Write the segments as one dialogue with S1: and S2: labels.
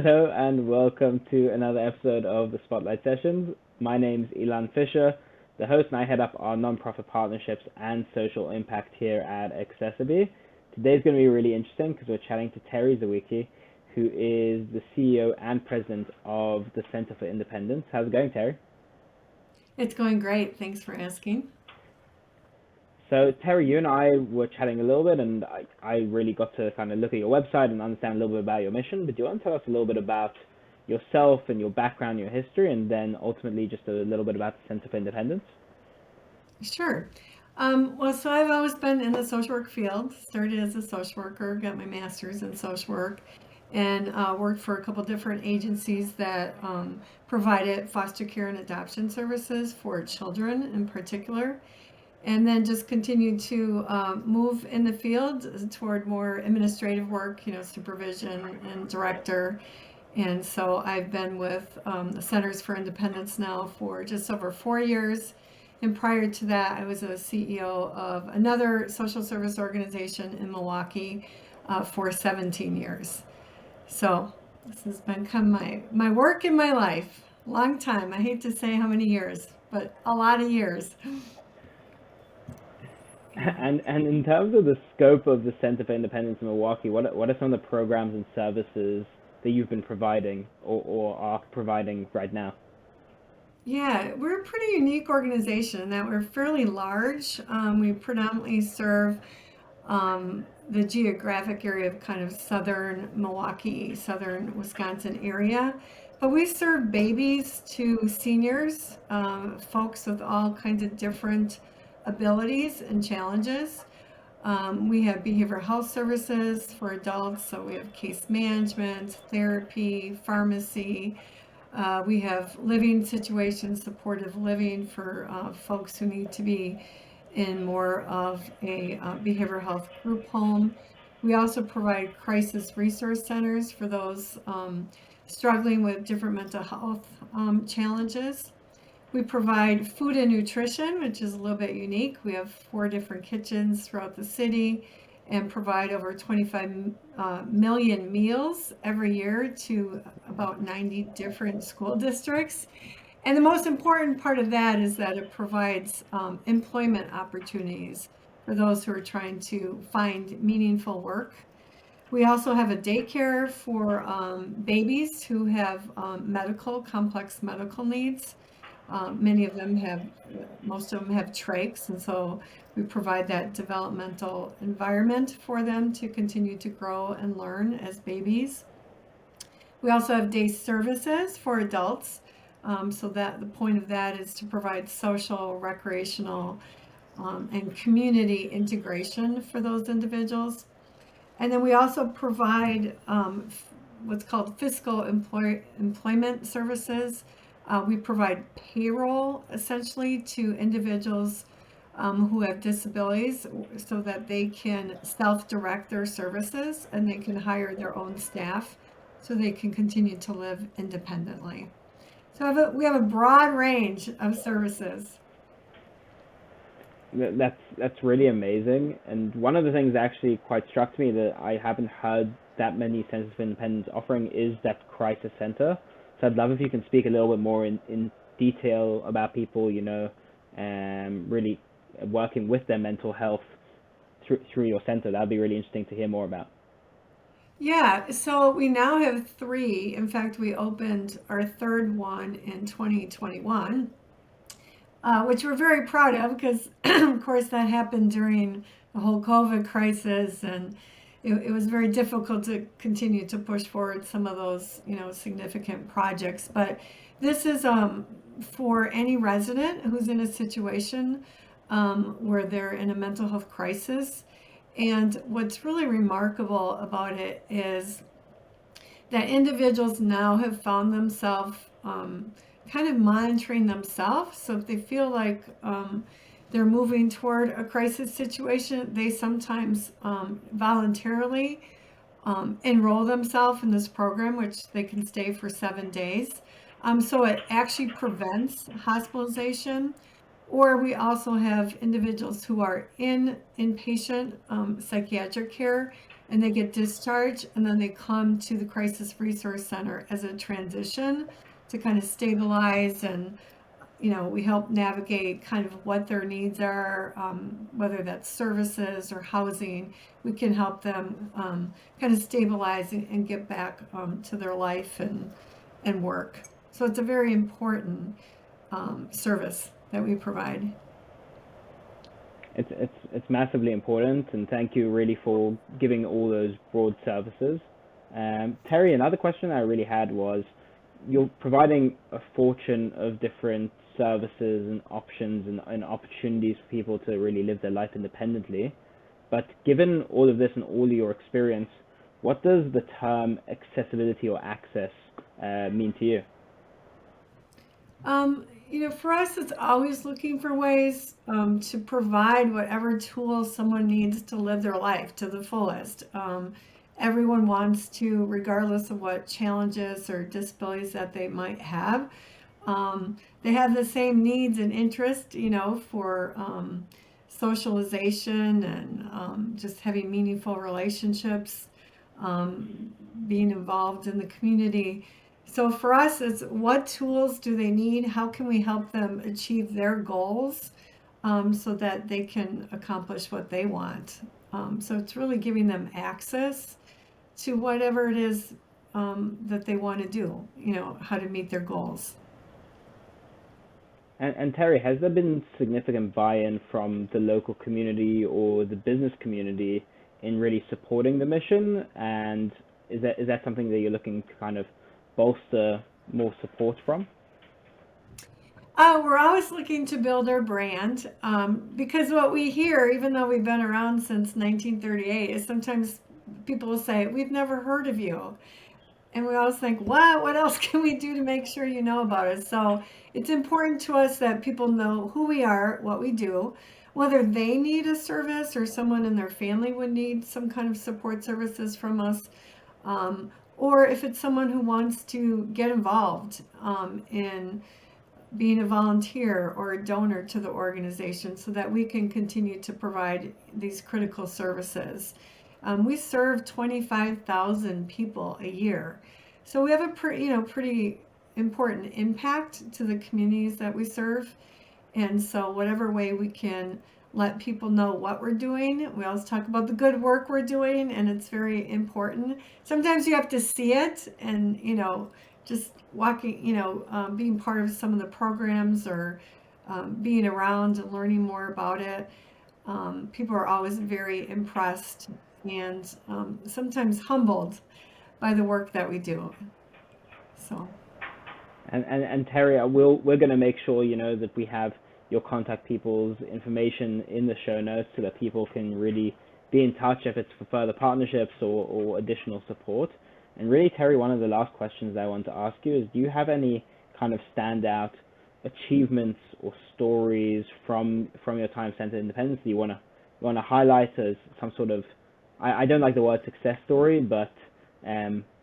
S1: Hello and welcome to another episode of the Spotlight Sessions. My name's Ilan Fisher, the host, and I head up our nonprofit partnerships and social impact here at accessiBe. Today's going to be really interesting because we're chatting to Teri Zywicki, who is the CEO and president of the Center for Independence. How's it going, Teri?
S2: It's going great. Thanks for asking.
S1: So, Terry, you and I were chatting a little bit, and I really got to kind of look at your website and understand a little bit about your mission. But do you want to tell us a little bit about yourself and your background, your history, and then ultimately just a little bit about the Center for Independence?
S2: Sure. So I've always been in the social work field. Started as a social worker, got my master's in social work, and worked for a couple different agencies that provided foster care and adoption services for children in particular. And then just continued to move in the field toward more administrative work, supervision and director. And so I've been with the Centers for Independence now for just over 4 years. And prior to that, I was a CEO of another social service organization in Milwaukee for 17 years. So this has been kind of my work in my life. Long time. I hate to say how many years, but a lot of years.
S1: And in terms of the scope of the Center for Independence in Milwaukee, what are some of the programs and services that you've been providing or are providing right now?
S2: Yeah, we're a pretty unique organization in that we're fairly large. We predominantly serve the geographic area of kind of southern Milwaukee, southern Wisconsin area. But we serve babies to seniors, folks with all kinds of different abilities and challenges. We have behavioral health services for adults, so we have case management, therapy, pharmacy. We have living situations, supportive living for folks who need to be in more of a behavioral health group home. We also provide crisis resource centers for those struggling with different mental health challenges. We provide food and nutrition, which is a little bit unique. We have 4 different kitchens throughout the city and provide over 25 million meals every year to about 90 different school districts. And the most important part of that is that it provides employment opportunities for those who are trying to find meaningful work. We also have a daycare for babies who have complex medical needs. Many of them have, most of them have trachs, and so we provide that developmental environment for them to continue to grow and learn as babies. We also have day services for adults, so that the point of that is to provide social, recreational, and community integration for those individuals. And then we also provide what's called employment services. We provide payroll essentially to individuals who have disabilities so that they can self-direct their services and they can hire their own staff so they can continue to live independently. So we have a broad range of services.
S1: That's really amazing. And one of the things that actually quite struck me that I haven't heard that many Centers for Independence offering is that crisis center. So I'd love if you can speak a little bit more in detail about people, really working with their mental health through your center. That'd be really interesting to hear more about.
S2: Yeah, so we now have 3. In fact, we opened our third one in 2021, which we're very proud of because, of course, that happened during the whole COVID crisis, and it was very difficult to continue to push forward some of those, significant projects. But this is for any resident who's in a situation where they're in a mental health crisis. And what's really remarkable about it is that individuals now have found themselves kind of monitoring themselves. So if they feel like they're moving toward a crisis situation, they sometimes voluntarily enroll themselves in this program, which they can stay for 7 days. So it actually prevents hospitalization. Or we also have individuals who are in inpatient psychiatric care and they get discharged, and then they come to the Crisis Resource Center as a transition to kind of stabilize, and we help navigate kind of what their needs are, whether that's services or housing. We can help them kind of stabilize and get back to their life and work. So it's a very important service that we provide.
S1: It's massively important, and thank you really for giving all those broad services. Teri, another question I really had was, you're providing a fortune of different services and options and opportunities for people to really live their life independently. But given all of this and all your experience, what does the term accessibility or access mean to you?
S2: For us, it's always looking for ways to provide whatever tools someone needs to live their life to the fullest. Everyone wants to, regardless of what challenges or disabilities that they might have, they have the same needs and interest, for socialization and just having meaningful relationships, being involved in the community. So for us, it's what tools do they need? How can we help them achieve their goals so that they can accomplish what they want? So it's really giving them access to whatever it is that they want to do, how to meet their goals.
S1: And Teri, has there been significant buy-in from the local community or the business community in really supporting the mission? And is that something that you're looking to kind of bolster more support from?
S2: We're always looking to build our brand because what we hear, even though we've been around since 1938, is sometimes people will say, "We've never heard of you." And we always think, what else can we do to make sure you know about us? So it's important to us that people know who we are, what we do, whether they need a service or someone in their family would need some kind of support services from us, or if it's someone who wants to get involved in being a volunteer or a donor to the organization so that we can continue to provide these critical services. We serve 25,000 people a year. So we have a pretty important impact to the communities that we serve. And so whatever way we can let people know what we're doing, we always talk about the good work we're doing, and it's very important. Sometimes you have to see it and, just walking, being part of some of the programs or being around and learning more about it. People are always very impressed and sometimes humbled by the work that we do. So.
S1: And Teri, we're going to make sure that we have your contact people's information in the show notes so that people can really be in touch if it's for further partnerships or additional support. And really, Teri, one of the last questions I want to ask you is, do you have any kind of standout achievements or stories from your time spent at Independence that you want to highlight as some sort of, I don't like the word success story, but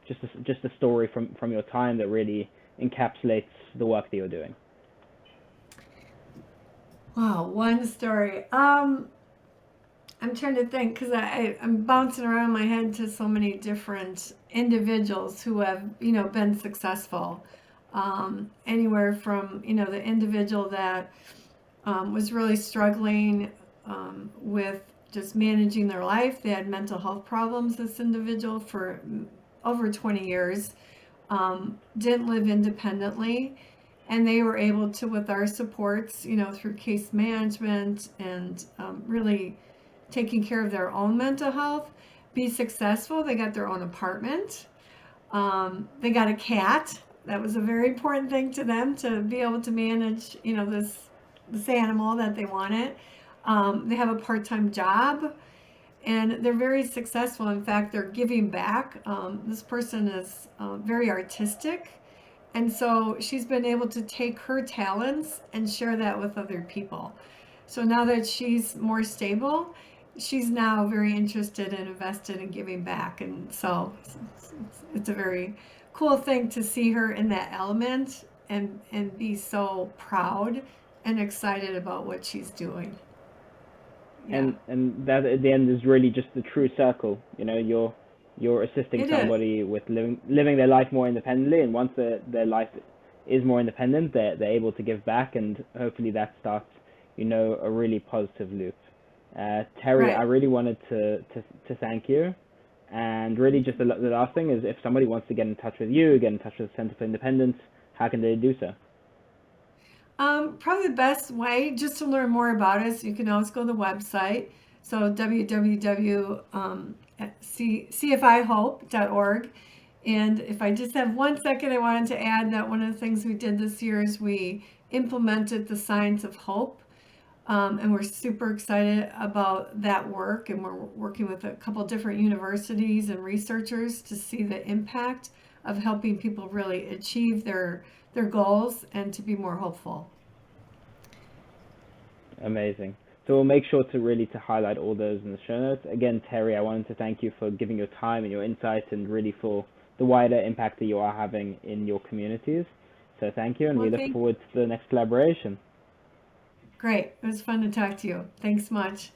S1: just a story from your time that really encapsulates the work that you're doing?
S2: Wow, one story. I'm trying to think because I'm bouncing around my head to so many different individuals who have, been successful. Anywhere from, the individual that was really struggling with just managing their life. They had mental health problems, this individual, for over 20 years, didn't live independently. And they were able to, with our supports, through case management and really taking care of their own mental health, be successful. They got their own apartment. They got a cat. That was a very important thing to them, to be able to manage, this animal that they wanted. They have a part-time job, and they're very successful. In fact, they're giving back. This person is very artistic. And so she's been able to take her talents and share that with other people. So now that she's more stable, she's now very interested and invested in giving back. And so it's a very cool thing to see her in that element and be so proud and excited about what she's doing. Yeah,
S1: and that at the end is really just the true circle. You know, you're assisting
S2: it is.
S1: somebody with living their life more independently, and once their life is more independent, they're able to give back, and hopefully that starts, you know, a really positive loop. Teri, I
S2: Right.
S1: really wanted to thank you, and really just the last thing is if somebody wants to get in touch with you, get in touch with the Center for Independence, how can they do so?
S2: Probably the best way just to learn more about us, you can always go to the website. So www.cfihope.org. And if I just have 1 second, I wanted to add that one of the things we did this year is we implemented the Science of Hope. And we're super excited about that work. And we're working with a couple different universities and researchers to see the impact of helping people really achieve their goals and to be more hopeful.
S1: Amazing. So we'll make sure to really to highlight all those in the show notes. Again, Teri, I wanted to thank you for giving your time and your insights and really for the wider impact that you are having in your communities. So thank you, and we
S2: Well,
S1: look forward to the next collaboration.
S2: great. It was fun to talk to you. Thanks much.